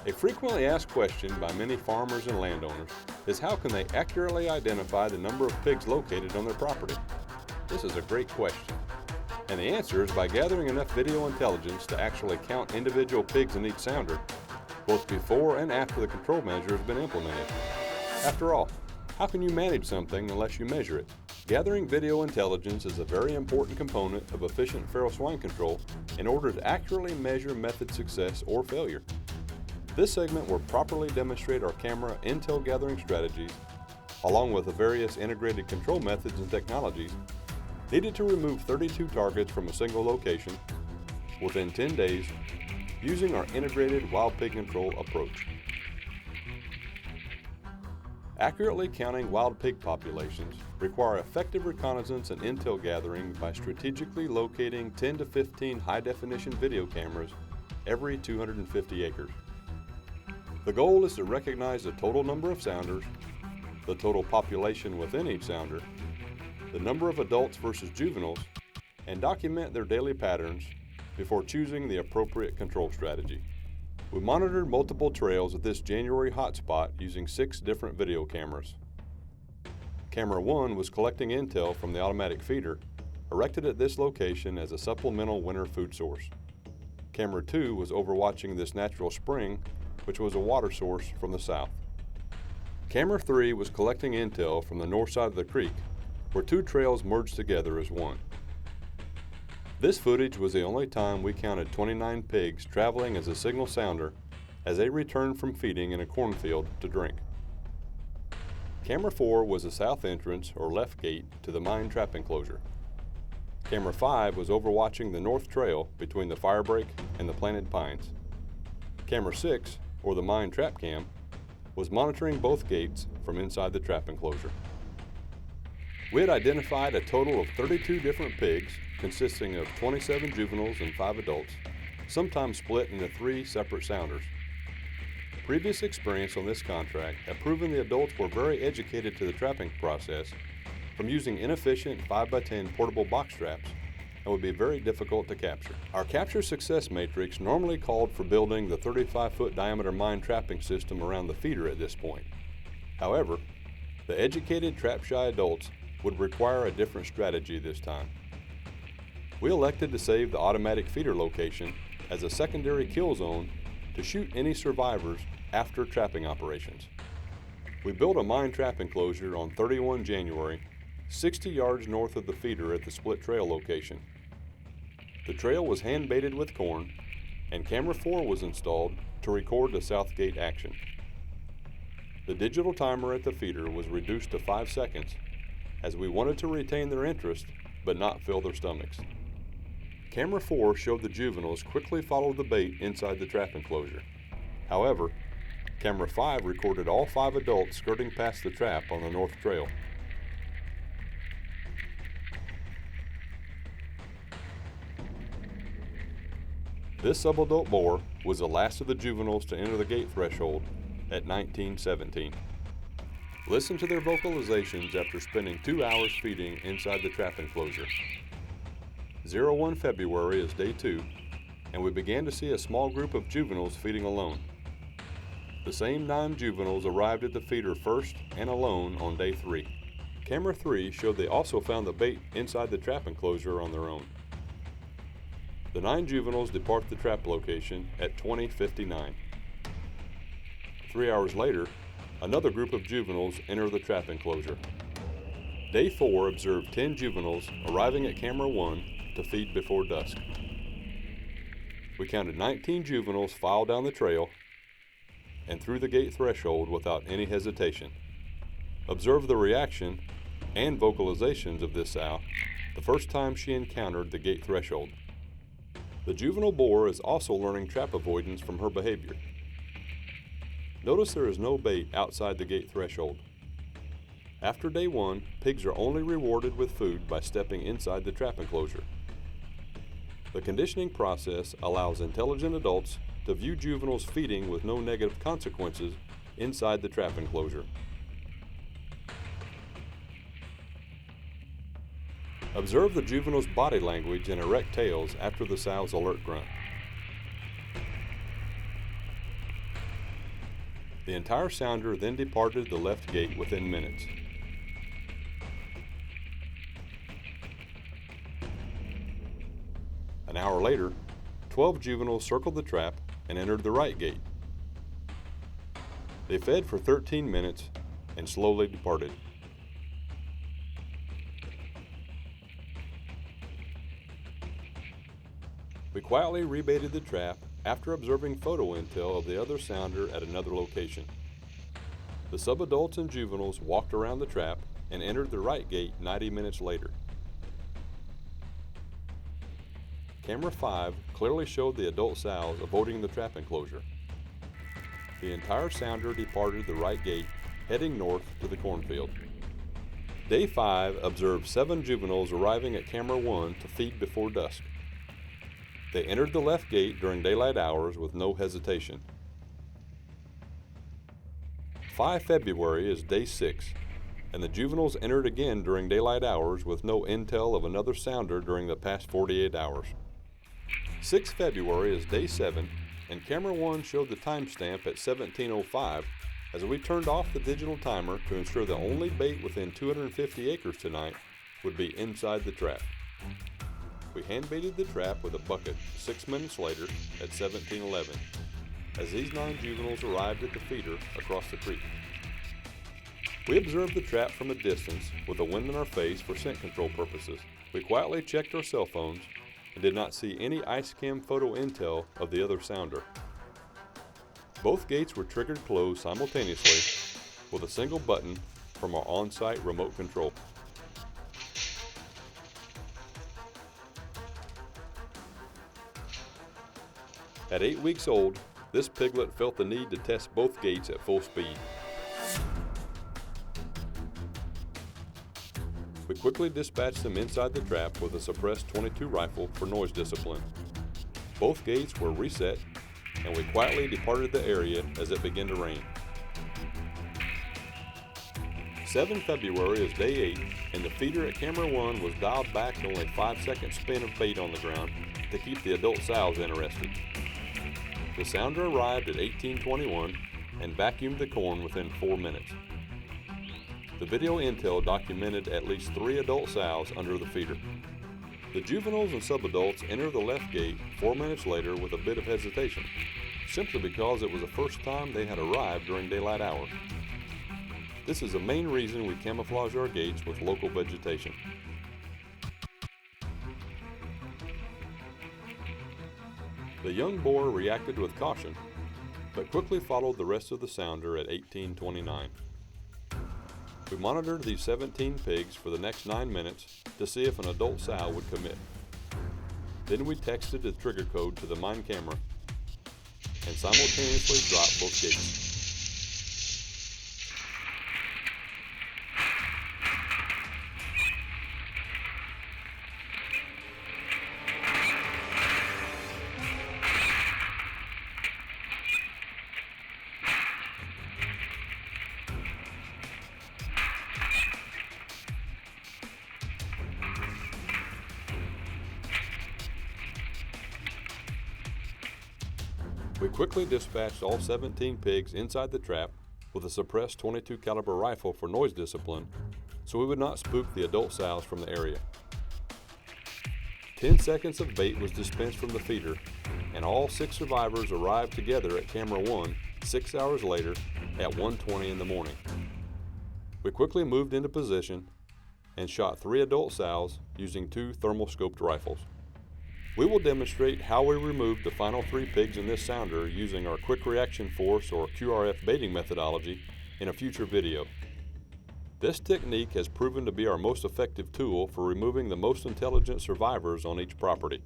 A frequently asked question by many farmers and landowners is how can they accurately identify the number of pigs located on their property? This is a great question. And the answer is by gathering enough video intelligence to actually count individual pigs in each sounder, both before and after the control measure has been implemented. After all, how can you manage something unless you measure it? Gathering video intelligence is a very important component of efficient feral swine control in order to accurately measure method success or failure. This segment will properly demonstrate our camera intel gathering strategies, along with the various integrated control methods and technologies needed to remove 32 targets from a single location within 10 days using our integrated wild pig control approach. Accurately counting wild pig populations require effective reconnaissance and intel gathering by strategically locating 10 to 15 high-definition video cameras every 250 acres. The goal is to recognize the total number of sounders, the total population within each sounder, the number of adults versus juveniles, and document their daily patterns before choosing the appropriate control strategy. We monitored multiple trails at this January hotspot using 6 different video cameras. Camera 1 was collecting intel from the automatic feeder, erected at this location as a supplemental winter food source. Camera 2 was overwatching this natural spring, which was a water source from the south. Camera 3 was collecting intel from the north side of the creek, where 2 trails merged together as one. This footage was the only time we counted 29 pigs traveling as a signal sounder as they returned from feeding in a cornfield to drink. Camera 4 was the south entrance or left gate to the mine trap enclosure. Camera 5 was overwatching the north trail between the firebreak and the planted pines. Camera 6, or the mine trap cam, was monitoring both gates from inside the trap enclosure. We had identified a total of 32 different pigs consisting of 27 juveniles and 5 adults, sometimes split into 3 separate sounders. Previous experience on this contract had proven the adults were very educated to the trapping process from using inefficient 5x10 portable box traps and would be very difficult to capture. Our capture success matrix normally called for building the 35-foot diameter mine trapping system around the feeder at this point. However, the educated trap-shy adults would require a different strategy this time. We elected to save the automatic feeder location as a secondary kill zone to shoot any survivors after trapping operations. We built a mine trap enclosure on 31 January, 60 yards north of the feeder at the split trail location. The trail was hand baited with corn, and camera 4 was installed to record the south gate action. The digital timer at the feeder was reduced to 5 seconds as we wanted to retain their interest but not fill their stomachs. Camera 4 showed the juveniles quickly follow the bait inside the trap enclosure. However, Camera 5 recorded all 5 adults skirting past the trap on the north trail. This subadult boar was the last of the juveniles to enter the gate threshold at 1917. Listen to their vocalizations after spending 2 hours feeding inside the trap enclosure. 01 February is day 2, and we began to see a small group of juveniles feeding alone. The same 9 juveniles arrived at the feeder first and alone on day 3. Camera 3 showed they also found the bait inside the trap enclosure on their own. The 9 juveniles depart the trap location at 20:59. 3 hours later, another group of juveniles enter the trap enclosure. Day 4 observed 10 juveniles arriving at Camera 1 to feed before dusk. We counted 19 juveniles file down the trail and through the gate threshold without any hesitation. Observe the reaction and vocalizations of this sow the first time she encountered the gate threshold. The juvenile boar is also learning trap avoidance from her behavior. Notice there is no bait outside the gate threshold. After day 1, pigs are only rewarded with food by stepping inside the trap enclosure. The conditioning process allows intelligent adults to view juveniles feeding with no negative consequences inside the trap enclosure. Observe the juvenile's body language and erect tails after the sow's alert grunt. The entire sounder then departed the left gate within minutes. An hour later, 12 juveniles circled the trap and entered the right gate. They fed for 13 minutes and slowly departed. We quietly rebaited the trap after observing photo intel of the other sounder at another location. The subadults and juveniles walked around the trap and entered the right gate 90 minutes later. Camera 5 clearly showed the adult sows avoiding the trap enclosure. The entire sounder departed the right gate, heading north to the cornfield. Day 5 observed 7 juveniles arriving at Camera 1 to feed before dusk. They entered the left gate during daylight hours with no hesitation. 5 February is day 6, and the juveniles entered again during daylight hours with no intel of another sounder during the past 48 hours. 6 February is day 7, and Camera 1 showed the timestamp at 17:05 as we turned off the digital timer to ensure the only bait within 250 acres tonight would be inside the trap. We hand-baited the trap with a bucket 6 minutes later at 17:11 as these 9 juveniles arrived at the feeder across the creek. We observed the trap from a distance with the wind in our face for scent control purposes. We quietly checked our cell phones and did not see any IceCam photo intel of the other sounder. Both gates were triggered closed simultaneously with a single button from our on-site remote control. At 8 weeks old, this piglet felt the need to test both gates at full speed. We quickly dispatched them inside the trap with a suppressed .22 rifle for noise discipline. Both gates were reset, and we quietly departed the area as it began to rain. 7 February is day 8, and the feeder at Camera 1 was dialed back to only 5-second spin of bait on the ground to keep the adult sows interested. The sounder arrived at 18:21 and vacuumed the corn within 4 minutes. The video intel documented at least 3 adult sows under the feeder. The juveniles and subadults entered the left gate 4 minutes later with a bit of hesitation, simply because it was the first time they had arrived during daylight hours. This is the main reason we camouflage our gates with local vegetation. The young boar reacted with caution, but quickly followed the rest of the sounder at 18:29. We monitored these 17 pigs for the next 9 minutes to see if an adult sow would commit. Then we texted the trigger code to the mine camera and simultaneously dropped both gates. We quickly dispatched all 17 pigs inside the trap with a suppressed .22 caliber rifle for noise discipline so we would not spook the adult sows from the area. 10 seconds of bait was dispensed from the feeder, and all 6 survivors arrived together at Camera 1 6 hours later at 1:20 in the morning. We quickly moved into position and shot 3 adult sows using 2 thermal scoped rifles. We will demonstrate how we removed the final 3 pigs in this sounder using our Quick Reaction Force or QRF baiting methodology in a future video. This technique has proven to be our most effective tool for removing the most intelligent survivors on each property.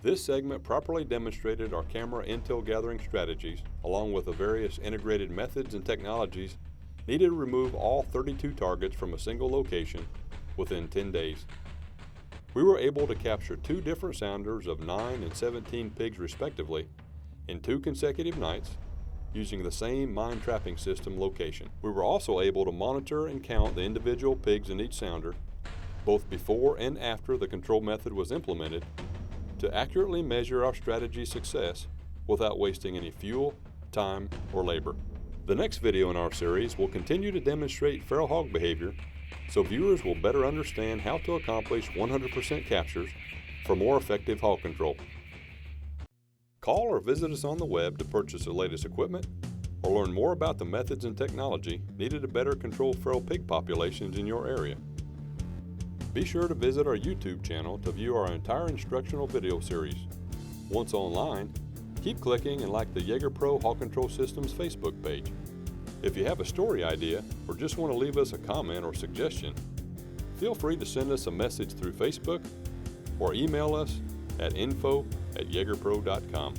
This segment properly demonstrated our camera intel gathering strategies along with the various integrated methods and technologies needed to remove all 32 targets from a single location within 10 days. We were able to capture 2 different sounders of 9 and 17 pigs respectively in 2 consecutive nights using the same mine trapping system location. We were also able to monitor and count the individual pigs in each sounder, both before and after the control method was implemented, to accurately measure our strategy's success without wasting any fuel, time, or labor. The next video in our series will continue to demonstrate feral hog behavior so viewers will better understand how to accomplish 100% captures for more effective hog control. Call or visit us on the web to purchase the latest equipment or learn more about the methods and technology needed to better control feral pig populations in your area. Be sure to visit our YouTube channel to view our entire instructional video series. Once online, keep clicking and like the YeagerPro Hog Control Systems Facebook page. If you have a story idea or just want to leave us a comment or suggestion, feel free to send us a message through Facebook or email us at info@YeagerPro.com.